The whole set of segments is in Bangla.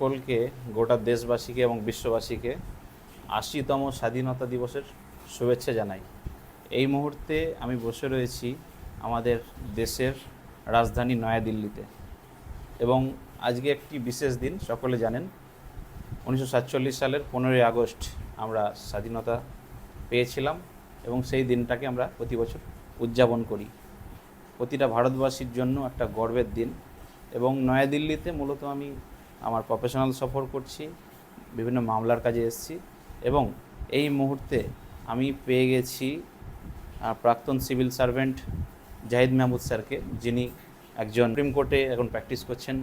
সকলকে, গোটা দেশবাসীকে এবং বিশ্ববাসীকে ৮০তম স্বাধীনতা দিবসের শুভেচ্ছা জানাই। এই মুহূর্তে আমি বসে রয়েছি আমাদের দেশের রাজধানী নয়াদিল্লিতে, এবং আজকে একটি বিশেষ দিন। সকলে জানেন 1947 সালের 15ই আগস্ট আমরা স্বাধীনতা পেয়েছিলাম, এবং সেই দিনটাকে আমরা প্রতি বছর উদযাপন করি। প্রতিটা ভারতবাসীর জন্য একটা গর্বের দিন। এবং নয়াদিল্লিতে মূলত আমি আমার প্রফেশনাল সফর করছি, বিভিন্ন মামলার কাজে এসেছি, এবং এই মুহূর্তে আমি পেয়ে গেছি প্রাক্তন সিভিল সার্ভেন্ট জাহিদ মাহমুদ স্যারকে, যিনি একজন সুপ্রিম কোর্টে এখন প্র্যাকটিস করছেন,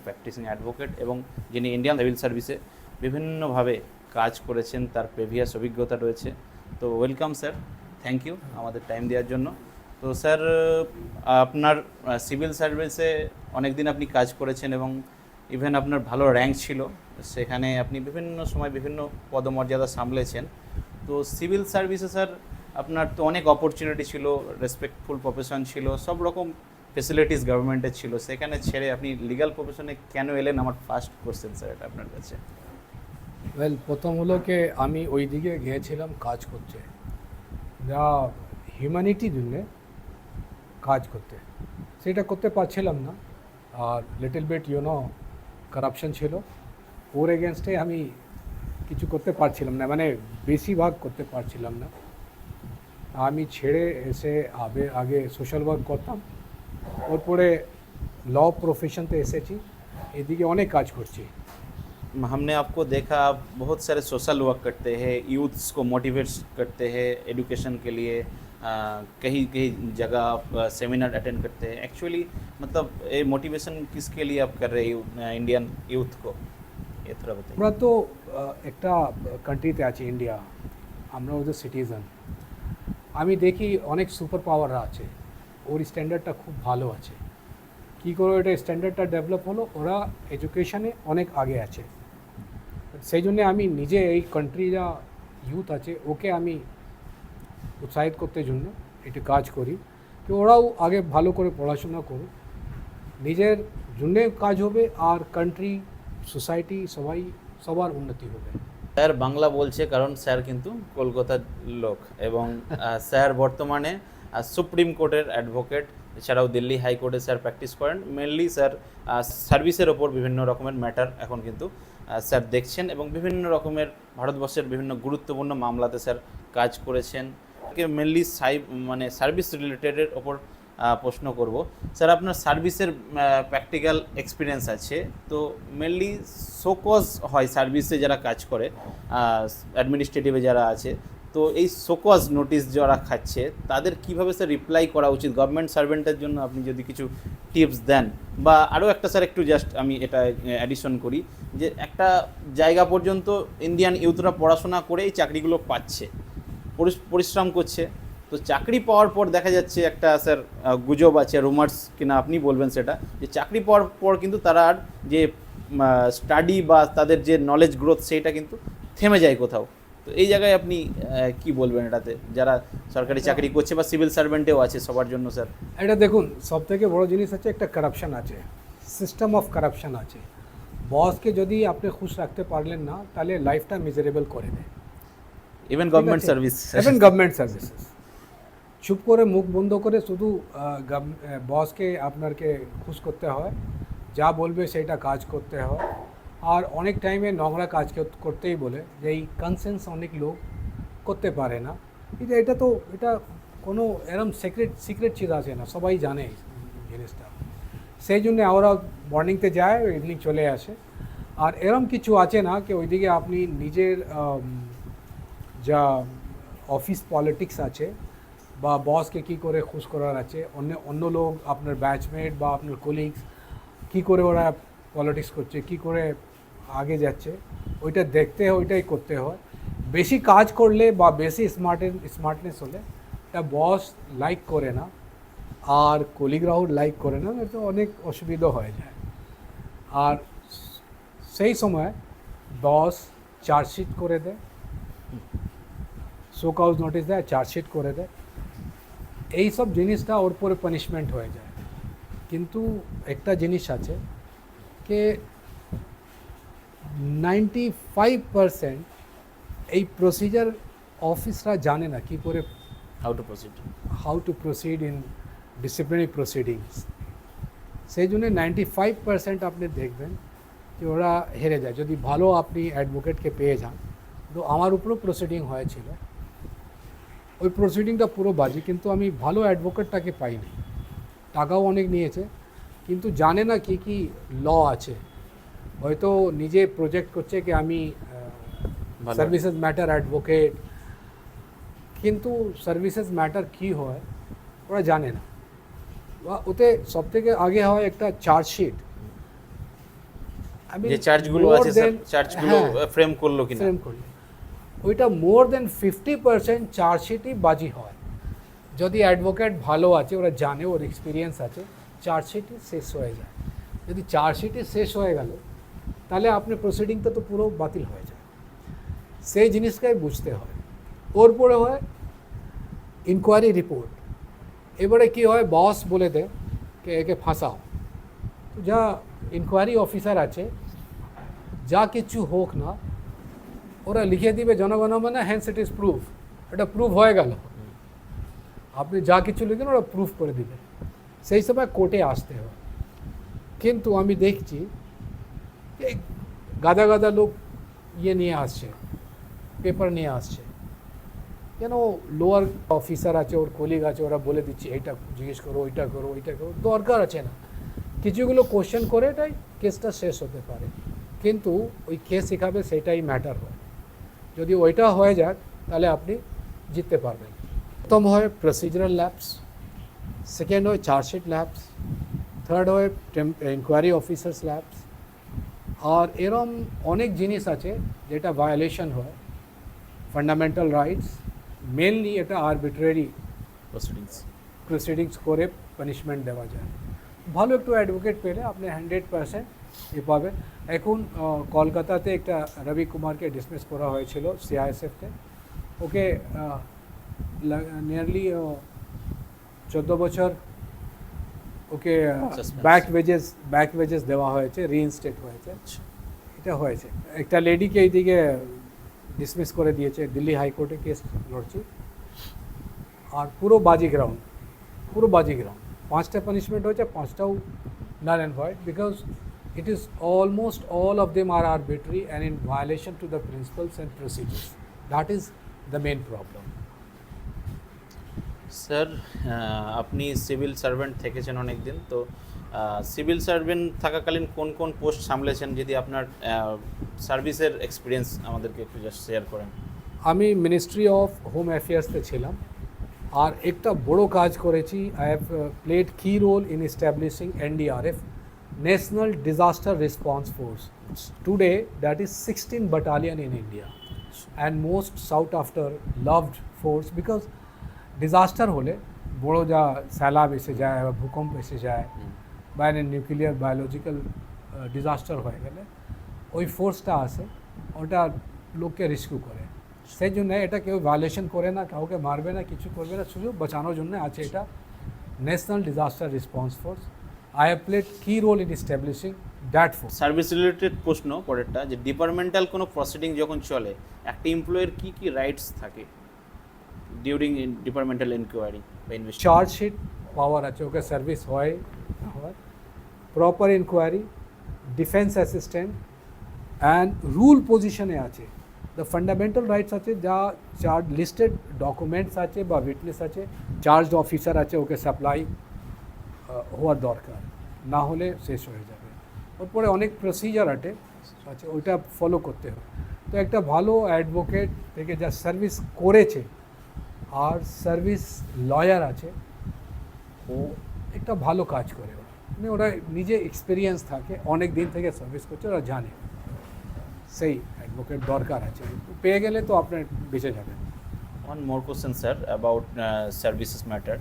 প্র্যাকটিসিং অ্যাডভোকেট, এবং যিনি ইন্ডিয়ান সিভিল সার্ভিসে বিভিন্নভাবে কাজ করেছেন, তার প্রিভিয়াস অভিজ্ঞতা রয়েছে। তো ওয়েলকাম স্যার, থ্যাংক ইউ আমাদের টাইম দেওয়ার জন্য। তো স্যার, আপনার সিভিল সার্ভিসে অনেক দিন আপনি কাজ করেছেন, এবং ইভেন আপনার ভালো র্যাঙ্ক ছিল, সেখানে আপনি বিভিন্ন সময় বিভিন্ন পদমর্যাদা সামলেছেন। তো সিভিল সার্ভিসে স্যার আপনার তো অনেক অপরচুনিটি ছিল, রেসপেক্টফুল প্রফেশন ছিল, সব রকম ফেসিলিটিস গভর্নমেন্টের ছিল, সেখানে ছেড়ে আপনি লিগ্যাল প্রফেশনে কেন এলেন? আমার ফার্স্ট কোশ্চেন স্যার এটা আপনার কাছে। প্রথম হলো কি আমি ওই দিকে গিয়েছিলাম কাজ করতে, যা হিউম্যানিটির জন্য কাজ করতে, সেটা করতে পারছিলাম না। আর লিটল বিট কারাপশন ছিল, ওর এগেনস্টে আমি কিছু করতে পারছিলাম না, মানে বেশিরভাগ করতে পারছিলাম না। আমি ছেড়ে এসে আগে সোশ্যাল ওয়ার্ক করতাম, ওরপরে ল প্রফেশনতে এসেছি, এদিকে অনেক কাজ করছি। हमने आपको देखा, आप बहुत सारे सोशल वर्क करते हैं, यूथ्स को मोटिवेट करते हैं एडुकेशन के लिए, कहीं कहीं जगह आप सेमिनार अटेंड करते हैं। एक्चुअली मतलब ये मोटिवेशन किसके लिए आप कर रहे हो इंडियन यूथ को, ये थोड़ा बताइए। আমরা তো একটা কান্ট্রিতে আছি ইন্ডিয়া, আমরা ওদের সিটিজেন। আমি দেখি অনেক সুপার পাওয়াররা আছে, ওর স্ট্যান্ডার্ডটা খুব ভালো আছে। কী করে এটা স্ট্যান্ডার্ডটা ডেভেলপ হলো? ওরা এডুকেশানে অনেক আগে আছে, সেই জন্যে আমি নিজে এই কান্ট্রি যা ইউথ আছে ওকে আমি উৎসাহিত করতে জন্য একটু কাজ করি, তো ওরাও আগে ভালো করে পড়াশোনা করুক, নিজের জন্যে কাজ হবে, আর কান্ট্রি সোসাইটি সবার উন্নতি হবে। স্যার বাংলা বলছে কারণ স্যার কিন্তু কলকাতার লোক, এবং স্যার বর্তমানে সুপ্রিম কোর্টের অ্যাডভোকেট, এছাড়াও দিল্লি হাইকোর্টে স্যার প্র্যাকটিস করেন। মেনলি স্যার সার্ভিসের ওপর বিভিন্ন রকমের ম্যাটার এখন কিন্তু স্যার দেখছেন, এবং বিভিন্ন রকমের ভারতবর্ষের বিভিন্ন গুরুত্বপূর্ণ মামলাতে স্যার কাজ করেছেন। মেনলি সার্ভিস রিলেটেডের ওপর প্রশ্ন করব। স্যার, আপনার সার্ভিসের প্র্যাকটিক্যাল এক্সপিরিয়েন্স আছে, তো মেনলি শোকজ হয় সার্ভিসে যারা কাজ করে, অ্যাডমিনিস্ট্রেটিভে যারা আছে, তো এই শোকজ নোটিশ যারা খাচ্ছে তাদের কীভাবে স্যার রিপ্লাই করা উচিত? গভর্নমেন্ট সার্ভেন্টের জন্য আপনি যদি কিছু টিপস দেন, বা আরও একটা স্যার একটু জাস্ট আমি এটা অ্যাডিশন করি, যে একটা জায়গা পর্যন্ত ইন্ডিয়ান ইউথরা পড়াশোনা করে এই চাকরিগুলো পাচ্ছে, পরিশ্রম করছে, তো চাকরি পাওয়ার পর দেখা যাচ্ছে একটা স্যার গুজব আছে, রুমার্স কিনা আপনি বলবেন সেটা, যে চাকরি পাওয়ার পর কিন্তু তারা আর যে স্টাডি বা তাদের যে নলেজ গ্রোথ সেইটা কিন্তু থেমে যায় কোথাও। তো এই জায়গায় আপনি কি বলবেন এটাতে, যারা সরকারি চাকরি করছে বা সিভিল সার্ভেন্টেও আছে, সবার জন্য স্যার? এটা দেখুন, সবথেকে বড় জিনিস হচ্ছে একটা কারাপশান আছে, সিস্টেম অফ কারাপশান আছে। বসকে যদি আপনি খুশ রাখতে পারলেন না, তাহলে লাইফটা মিজারেবল করে দেয়। ইভেন গভর্নমেন্ট সার্ভিসেস চুপ করে মুখ বন্ধ করে শুধু বসকে আপনাকে খুশ করতে হয়, যা বলবে সেটা কাজ করতে হয়। আর অনেক টাইমে নোংরা কাজ করতেই বলে, যে এই কনসেন্স অনেক লোক করতে পারে না। কিন্তু এটা কোনো এরম সিক্রেট চিজ আছে না, সবাই জানে জিনিসটা। সেই জন্যে ওরা মর্নিংতে যায়, ইভিনিং চলে আসে। আর এরম কিছু আছে না কি ওইদিকে আপনি নিজের যা অফিস পলিটিক্স আছে, বা বসকে কী করে খুশ করার আছে, অন্য লোক আপনার ব্যাচমেট বা আপনার কলিগস কী করে ওরা পলিটিক্স করছে, কী করে আগে যাচ্ছে, ওইটা দেখতে হয়, ওইটাই করতে হয়। বেশি কাজ করলে বা বেশি স্মার্টনেস হলে এটা বস লাইক করে না, আর কলিগরাও লাইক করে না, তো অনেক অসুবিধা হয়ে যায়। আর সেই সময় বস চার্জশিট করে দেয়, শোকআউট নোটিশ দেয়, চার্জশিট করে দেয়, এই সব জিনিসটা ওর পরে পানিশমেন্ট হয়ে যায়। কিন্তু একটা জিনিস আছে कि 95% এই প্রসিজার অফিসরা জানে না কী করে how to proceed. How to proceed in disciplinary proceedings. সেই জন্য 95% আপনি দেখবেন যে ওরা হেরে যায়। যদি ভালো আপনি অ্যাডভোকেটকে পেয়ে যান, তো আমার উপরও প্রসিডিং হয়েছিল, ওই প্রসিডিংটা পুরো বাজে, কিন্তু আমি ভালো অ্যাডভোকেটটাকে পাইনি। টাকাও অনেক নিয়েছে, কিন্তু জানে না কি কি ল আছে। হয়তো নিজে প্রজেক্ট করছে কি আমি ভালো। সার্ভিসেস ম্যাটার অ্যাডভোকেট, কিন্তু সার্ভিসেস ম্যাটার কী হয় ওরা জানে না। বা ওতে সবথেকে আগে হয় একটা চার্জশিট। যে চার্জগুলো আছে স্যার, চার্জগুলো ফ্রেম করলো কিনা, ফ্রেম করলে ওইটা মোর দেন 50% চার্জশিটই বাজি হয়। যদি অ্যাডভোকেট ভালো আছে, ওরা জানে, ওর এক্সপিরিয়েন্স আছে, চার্জশিটই শেষ হয়ে যায়। যদি চার্জশিটই শেষ হয়ে গেল, তাহলে আপনি প্রসিডিংটা তো পুরো বাতিল হয়ে যায়। সেই জিনিসটাই বুঝতে হয়। ওর পরে হয় ইনকোয়ারি রিপোর্ট। এবারে কি হয়, বস বলে দেয় যে একে ফাঁসাও। তো যা ইনকোয়ারি অফিসার আছে, যা কিছু হোক না, ওরা লিখে দিবে জনগণমনে হ্যান্স ইট ইজ প্রুফ। এটা প্রুফ হয়ে গেল। আপনি যা কিছু লিখেন ওরা প্রুফ করে দিবে। সেই সময় কোর্টে আসতে হয়। কিন্তু আমি দেখছি এই গাদা গাদা লোক ইয়ে নিয়ে আসছে, পেপার নিয়ে আসছে, কেন লোয়ার অফিসার আছে, ওর কলিগ আছে, ওরা বলে দিচ্ছে এইটা জিজ্ঞেস করো, ওইটা করো, ওইটা করো, দরকার আছে না। কিছুগুলো কোশ্চেন করে এটাই কেসটা শেষ হতে পারে, কিন্তু ওই কেস শেখাবে সেটাই ম্যাটার হয়। যদি ওইটা হয়ে যায় তাহলে আপনি জিততে পারবেন। প্রথম হয় প্রসিজারাল ল্যাপস, সেকেন্ড হয় চার্জশিট ল্যাপস, থার্ড হয় ইনকোয়ারি অফিসার্স ল্যাপস। আর এরম অনেক জিনিস আছে যেটা ভায়োলেশন হয়, ফান্ডামেন্টাল রাইটস। মেনলি এটা আরবিট্রারি প্রসিডিংস করে পানিশমেন্ট দেওয়া যায়। ভালো একটু অ্যাডভোকেট পেলে আপনি 100% এ পাবেন। এখন কলকাতাতে একটা রবি কুমারকে ডিসমিস করা হয়েছিল সিআইএসএফতে। ওকে নিয়ারলি 14 বছর ওকে ব্যাক ওয়েজেস দেওয়া হয়েছে, রিইনস্টেট হয়েছে। এটা হয়েছে। একটা লেডিকে এইদিকে ডিসমিস করে দিয়েছে, দিল্লি হাইকোর্টে কেস লড়ছি। আর পুরো বাজি গ্রাউন্ড, পুরো বাজি গ্রাউন্ড। 5টা পানিশমেন্ট হয়েছে, 5টাও null and void, because it is almost all of them are arbitrary and in violation to the principles and procedures. That is the main problem. Sir আপনি সিভিল সার্ভেন্ট থেকেছেন অনেক দিন, তো সিভিল সার্ভেন্ট থাকাকালীন কোন কোন পোস্ট সামলেছেন, যদি আপনার সার্ভিসের এক্সপিরিয়েন্স আমাদেরকে একটু জাস্ট শেয়ার করেন। আমি মিনিস্ট্রি অফ হোম অ্যাফেয়ার্সতে ছিলাম, আর একটা বড় কাজ করেছি। I have played key role in establishing NDRF, national disaster response force. Today that is 16 battalion in India and most sought after loved force, because disaster হলে বড় যা স্যালাব এসে যায় বা ভূকম্প এসে যায় বা নিউক্লিয়ার বায়োলজিক্যাল ডিজাস্টার হয়ে গেলে ওই ফোর্সটা আসে, ওটা লোককে রেস্কিউ করে। সেই জন্য এটা কেউ ভায়োলেশন করে না, কাউকে মারবে না, কিছু করবে না, শুধু বাঁচানোর জন্য আছে এটা National disaster response Force. I have played key role in establishing that force. Service related প্রশ্ন পরেরটা, যে ডিপার্টমেন্টাল কোনো প্রসিডিং যখন চলে, একটা এমপ্লয়ের কী কী রাইটস থাকে ডিউরিং ডিপার্টমেন্টাল ইনকোয়ারি বা ইনভেস্টিগেশন? চার্জশিট পাওয়ার আছে, ওকে সার্ভিস হয় না হয়, proper inquiry, defence assistant, and rule পজিশনে আছে। দ্য ফান্ডামেন্টাল রাইটস আছে, যা চার্জ লিস্টেড ডকুমেন্টস আছে বা উইটনেস আছে, চার্জড অফিসার আছে, ওকে সাপ্লাই হওয়ার দরকার, না হলে শেষ হয়ে যাবে। ওরপরে অনেক প্রসিজার আছে, ওইটা ফলো করতে হয়। তো একটা ভালো অ্যাডভোকেট থেকে যা সার্ভিস করেছে আর সার্ভিস লয়ার আছে, ও একটা ভালো কাজ করে। মানে ওরা নিজে এক্সপিরিয়েন্স থাকে, অনেক দিন থেকে সার্ভিস করছে, ওরা জানে সেই অ্যাডভোকেট দরকার আছে। পেয়ে গেলে তো আপনার বেঁচে যাবেন। One more question, sir, about services matter.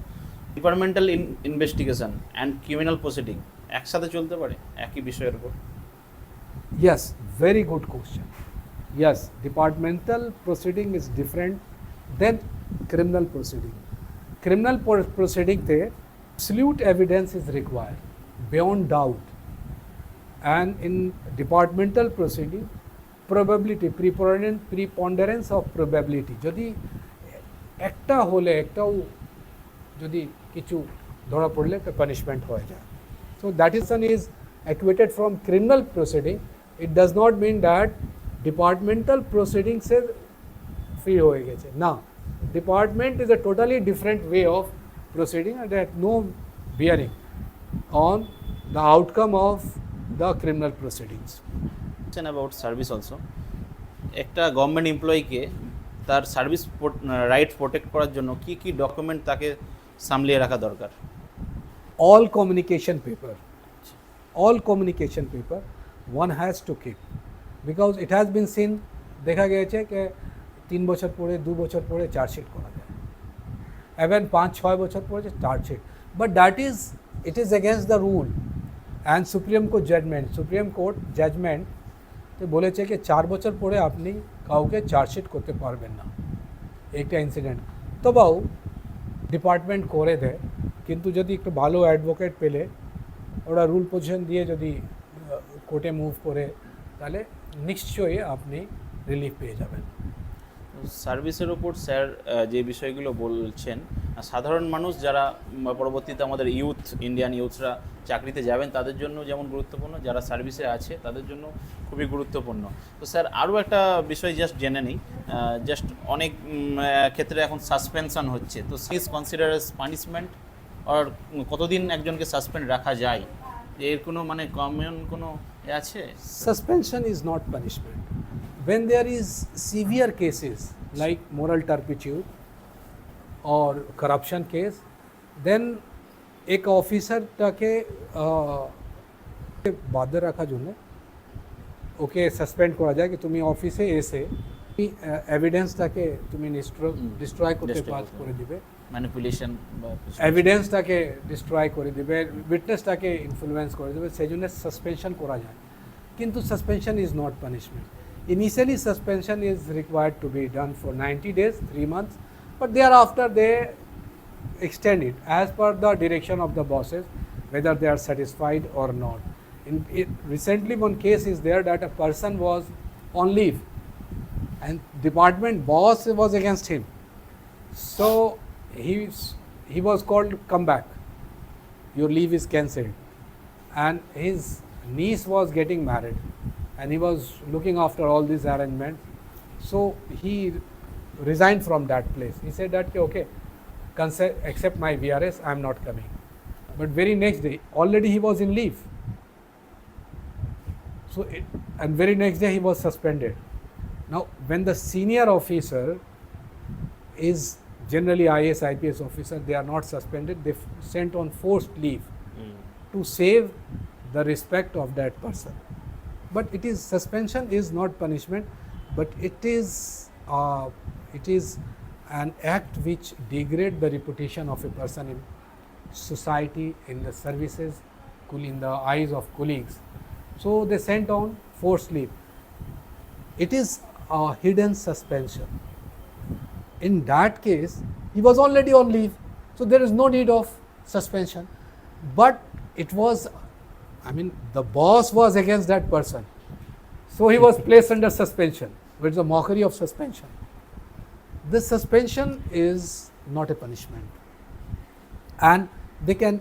Departmental investigation and criminal proceeding একসাথে চলতে পারে একই বিষয়ের উপর? Yes, very good question. Yes, departmental proceeding is different than criminal proceeding. Criminal proceeding te absolute evidence is required beyond doubt, and in departmental proceeding probability preponderance of probability, যদি একটা হলে একটাও যদি কিছু ধরা পড়লে তো পানিশমেন্ট হয়ে যায়। So that is acquitted from criminal proceeding, it does not mean that departmental proceedings से free হয়ে গেছে না। Department is a totally different way of proceeding and that no bearing on the outcome of the criminal proceedings. About service also, একটা গভর্নমেন্ট এমপ্লয়িকে তার সার্ভিস রাইট প্রোটেক্ট করার জন্য কি কি ডকুমেন্ট তাকে সামলিয়ে রাখা দরকার? All communication paper one has to keep, because it has been seen, দেখা গিয়েছে যে 3 বছর পরে 2 বছর পরে চার্জশিট করা যায়, even 5-6 বছর পরে chargesheet, but it is against the rule and Supreme Court judgment তো বলেছে যে 4 বছর পরে আপনি কাউকে চার্জশিট করতে পারবেন না। একটা ইনসিডেন্ট তবুও ডিপার্টমেন্ট করে দেয়, কিন্তু যদি একটু ভালো অ্যাডভোকেট পেলে ওরা রুল পজিশন দিয়ে যদি কোর্টে মুভ করে তাহলে নিশ্চয়ই আপনি রিলিফ পেয়ে যাবেন। সার্ভিসের ওপর স্যার যে বিষয়গুলো বলছেন, সাধারণ মানুষ যারা পরবর্তীতে আমাদের ইন্ডিয়ান ইউথরা চাকরিতে যাবেন তাদের জন্য যেমন গুরুত্বপূর্ণ, যারা সার্ভিসে আছে তাদের জন্য খুবই গুরুত্বপূর্ণ। তো স্যার আরও একটা বিষয় জাস্ট জেনে নিই, জাস্ট অনেক ক্ষেত্রে এখন সাসপেনশন হচ্ছে, তো ইজ কনসিডার এজ পানিশমেন্ট আর কতদিন একজনকে সাসপেন্ড রাখা যায়, এর কোনো মানে কমন কোনো আছে? Suspension is not punishment. When there is severe cases like moral turpitude or corruption case, then एक অফিসারটাকে বাধ্য রাখার জন্য ওকে সাসপেন্ড করা যায় কি তুমি অফিসে এসে এভিডেন্সটাকে তুমি ডিস্ট্রয় করতে করে দিবে, ম্যানিপুলেশন বা এভিডেন্সটাকে ডিস্ট্রয় করে দিবে, উইটনেসটাকে ইনফ্লুয়েন্স করে দেবে, সেই জন্য সাসপেনশন করা যায়। কিন্তু suspension is not punishment. Initially suspension is required to be done for 90 days, 3 months, but thereafter they extend it as per the direction of the bosses, whether they are satisfied or not. Recently one case is there that a person was on leave and department boss was against him, so he was called, come back, your leave is cancelled, and his niece was getting married and he was looking after all these arrangements, so he resigned from that place. He said that okay, accept my VRS, I am not coming. But very next day already he was in leave, so and very next day he was suspended. Now when the senior officer is generally IAS IPS officer, they are not suspended, they sent on forced leave to save the respect of that person. But it is, suspension is not punishment, but it is an act which degrade the reputation of a person in society, in the services, in the eyes of colleagues. So they sent on forced leave. It is a hidden suspension. In that case, he was already on leave, so there is no need of suspension. But it was, the boss was against that person, so he was placed under suspension, which is a mockery of suspension. This suspension is not a punishment, and they can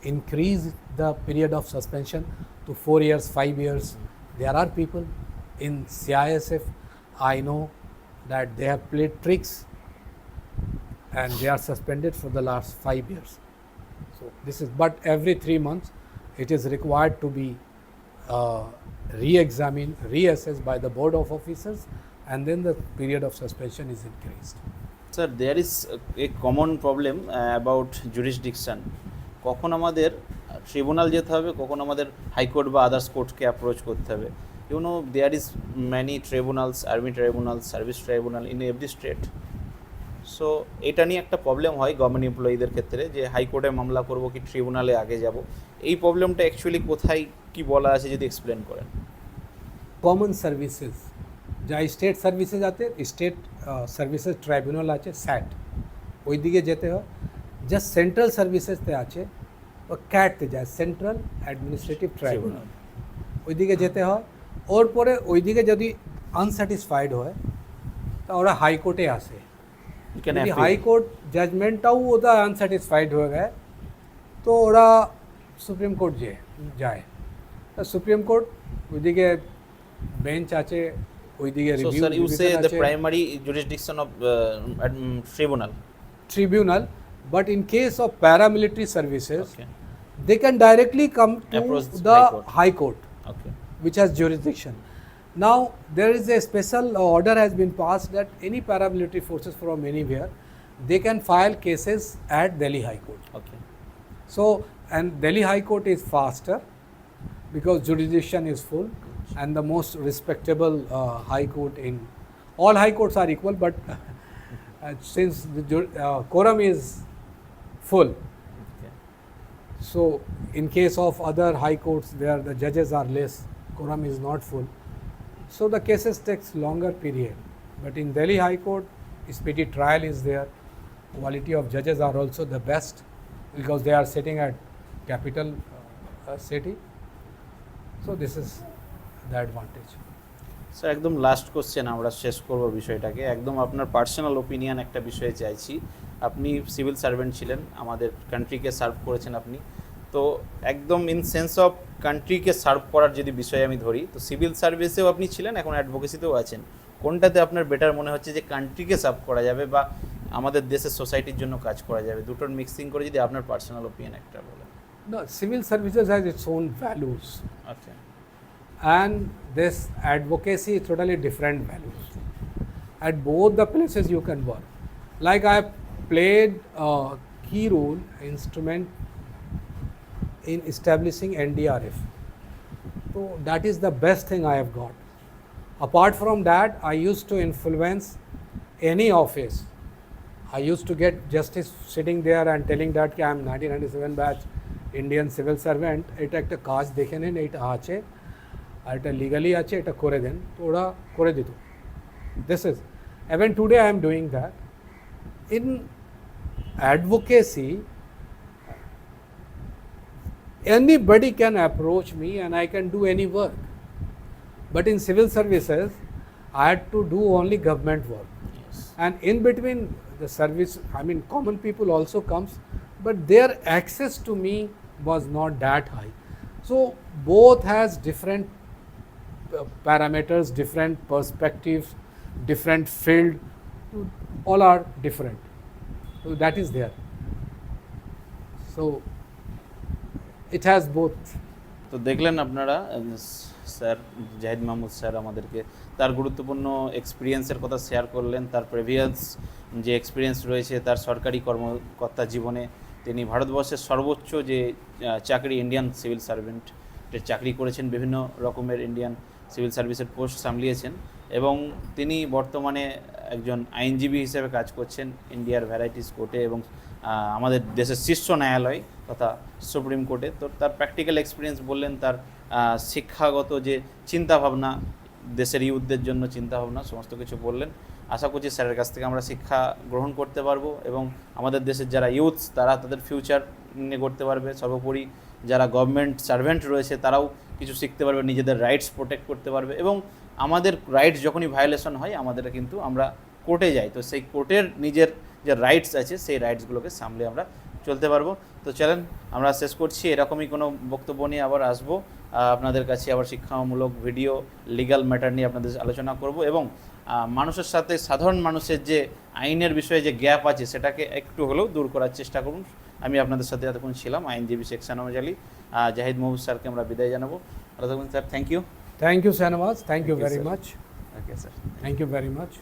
increase the period of suspension to 4 years, 5 years. There are people in CISF, I know that they have played tricks and they are suspended for the last 5 years. So this is, but every 3 months it is required to be re-examined, reassessed by the board of officers, and then the period of suspension is increased. Sir, there is a common problem about jurisdiction. কখন আমাদের ট্রিব্যুনাল যেতে হবে, কখন আমাদের হাইকোর্ট বা আদার্স কোর্টকে অ্যাপ্রোচ করতে হবে। There is many tribunals, army tribunal, service tribunal in every state. So এটা নিয়ে একটা প্রবলেম হয় গভর্নমেন্ট এমপ্লয়ীদের ক্ষেত্রে, যে হাইকোর্টে মামলা করব কি ট্রিব্যুনালে আগে যাব। এই প্রবলেমটা অ্যাকচুয়ালি কোথায় কি বলা আছে যদি এক্সপ্লেন করেন। কমন সার্ভিসেস যা স্টেট সার্ভিসেস আছে, স্টেট সার্ভিসেস ট্রাইব্যুনাল আছে স্যাট, ওই দিকে যেতে হয়। যা সেন্ট্রাল সার্ভিসেসতে আছে ও ক্যাটতে যায়, সেন্ট্রাল অ্যাডমিনিস্ট্রেটিভ ট্রাইব্যুনাল, ওই দিকে যেতে হয়। ওর পরে ওই দিকে যদি আনস্যাটিসফাইড হয় তা ওরা হাইকোর্টে আসে You can যদি appeal. হাইকোর্ট জাজমেন্টটাও ওটা আনস্যাটিসফাইড হয়ে গেছে তো ওরা সুপ্রিম কোর্ট যায় তা সুপ্রিম কোর্ট ওইদিকে বেঞ্চ আছে ওইদিকে So, review sir, you say the primary jurisdiction of tribunal. tribunal, but in case of paramilitary services, Okay. they can directly come to Approach the High Court. High Court, Okay. which has jurisdiction. Now, there is a special order has been passed that any paramilitary forces from anywhere, they can file cases at Delhi High Court. Okay. So, and Delhi High Court is faster because jurisdiction is full and the most respectable High Court in all High Courts are equal, but since the quorum is full, Okay. so in case of other High Courts where the judges are less, quorum is not full, so the cases takes longer period. But in Delhi High Court, speedy trial is there. Quality of judges are also the best because they are sitting at capital city. So this is the advantage. Sir একদম লাস্ট কোশ্চেন আমরা শেষ করব বিষয়টাকে, একদম আপনার পার্সোনাল ওপিনিয়ন একটা বিষয়ে চাইছি। আপনি সিভিল সার্ভেন্ট ছিলেন, আমাদের কান্ট্রিকে সার্ভ করেছেন আপনি, তো একদম ইন সেন্স অফ কান্ট্রিকে সার্ভ করার যদি বিষয় আমি ধরি, তো সিভিল সার্ভিসেও আপনি ছিলেন, এখন অ্যাডভোকেসিতেও আছেন, কোনটাতে আপনার বেটার মনে হচ্ছে যে কান্ট্রিকে সার্ভ করা যাবে বা আমাদের দেশের সোসাইটির জন্য কাজ করা যাবে, দুটোর মিক্সিং করে যদি আপনার পার্সোনাল ওপিনিয়ন একটা বলেন? No, civil services has its own values, আচ্ছা, and this advocacy is totally different values. At both the places you can work. Like I have played a key role, instrument in establishing NDRF. So that is the best thing I have got. Apart from that, I used to influence any office. I used to get justice sitting there and telling that I am 1997 batch Indian civil servant, এটা একটা কাজ দেখে নেন, এটা আছে আর এটা লিগালি আছে, এটা করে দেন, তো ওরা করে দিত। This is, even today I am doing that. In advocacy, anybody can approach me and I can do any work. But in civil services, I had to do only government work. yes. And in between the service, I mean, common people also comes, but their access to me was not that high. So both has different parameters, different perspectives, different field, all are different. So that is there. So it has both. তো দেখলেন আপনারা স্যার জাহিদ মাহমুদ স্যার আমাদেরকে তার গুরুত্বপূর্ণ এক্সপিরিয়েন্সের কথা শেয়ার করলেন, তার প্রিভিয়াস যে এক্সপিরিয়েন্স রয়েছে তার সরকারি কর্মকর্তা জীবনে, তিনি ভারতবর্ষের সর্বোচ্চ যে চাকরি ইন্ডিয়ান সিভিল সার্ভেন্টের চাকরি করেছেন, বিভিন্ন রকমের ইন্ডিয়ান সিভিল সার্ভিসের পোস্ট সামলিয়েছেন এবং তিনি বর্তমানে একজন আইনজীবী হিসেবে কাজ করছেন ইন্ডিয়ার ভ্যারাইটিস কোর্টে এবং আমাদের দেশের শীর্ষ ন্যায়ালয় তথা সুপ্রিম কোর্টে। তো তার প্র্যাকটিক্যাল এক্সপিরিয়েন্স বললেন, তার শিক্ষাগত যে চিন্তাভাবনা, দেশের ইউথদের জন্য চিন্তাভাবনা, সমস্ত কিছু বললেন। আশা করছি স্যারের কাছ থেকে আমরা শিক্ষা গ্রহণ করতে পারবো এবং আমাদের দেশের যারা ইউথস তারা তাদের ফিউচার নিয়ে করতে পারবে, সর্বোপরি যারা গভর্নমেন্ট সার্ভেন্ট রয়েছে তারাও কিছু শিখতে পারবে, নিজেদের রাইটস প্রোটেক্ট করতে পারবে এবং আমাদের রাইটস যখনই ভায়োলেশন হয় আমাদের কিন্তু আমরা কোর্টে যাই, তো সেই কোর্টের নিজের যে রাইটস আছে সেই রাইটসগুলোকে সামলে আমরা চলতে পারবো। তো চলেন আমরা শেষ করছি, এরকমই কোনো বক্তব্য নিয়ে আবার আসবো আপনাদের কাছে, আবার শিক্ষামূলক ভিডিও, লিগ্যাল ম্যাটার নিয়ে আপনাদের আলোচনা করব এবং মানুষের সাথে সাধারণ মানুষের যে আইনের বিষয়ে যে গ্যাপ আছে সেটাকে একটু হলেও দূর করার চেষ্টা করুন। আমি আপনাদের সাথে এতক্ষণ ছিলাম আইনজীবী শেখ শাহনওয়াজ আলী। জাহিদ মাহমুদ স্যারকে আমরা বিদায় জানাবো। ভালো থাকবেন sir, thank you. Thank you, Shanawaz. Thank you Thank you, very sir. much. Okay sir. Thank you very much.